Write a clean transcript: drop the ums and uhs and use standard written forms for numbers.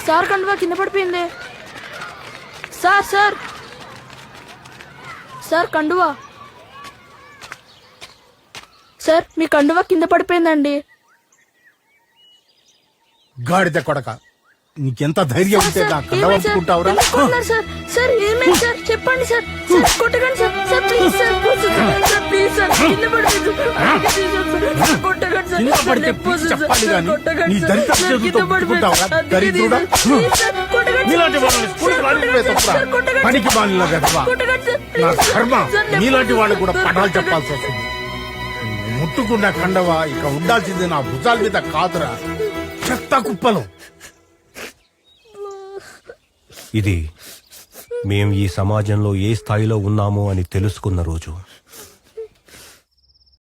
Sir కండువా కింద పడిపోయింది. సార్ సార్ సార్ కండువా సార్, మీ కండువా కింద పడిపోయిందండి. గాడిద కొడక, నీకెంత ధైర్యం ఉంటే నా కండవ ఒప్పుకుంటావురా? సార్ సార్ ఏమైంది సార్ చెప్పండి సార్. సార్ కొట్టకండి sir. Sir please sir. Sir please sir కింద పడిపోయింది. కొట్టకండి సార్. చెప్పాలి గాని నీ దరిద్ర చేతులతో ఒప్పుకుంటావురా దరిద్రుడా? నీలాంటి వాళ్ళని స్కూల్కి రానివే తప్ప పనికి బానిలా గదవా. నా కర్మ నీలాంటి వాళ్ళు కూడా పటాలు చెప్పాల్సి వస్తుంది. ముట్టుకున్న కండవ ఇక ఉండాల్సింది నా భుజాల మీద కాదురా, చెత్త కుప్పలు. ఇది మేం ఈ సమాజంలో ఏ స్థాయిలో ఉన్నామో అని తెలుసుకున్న రోజు.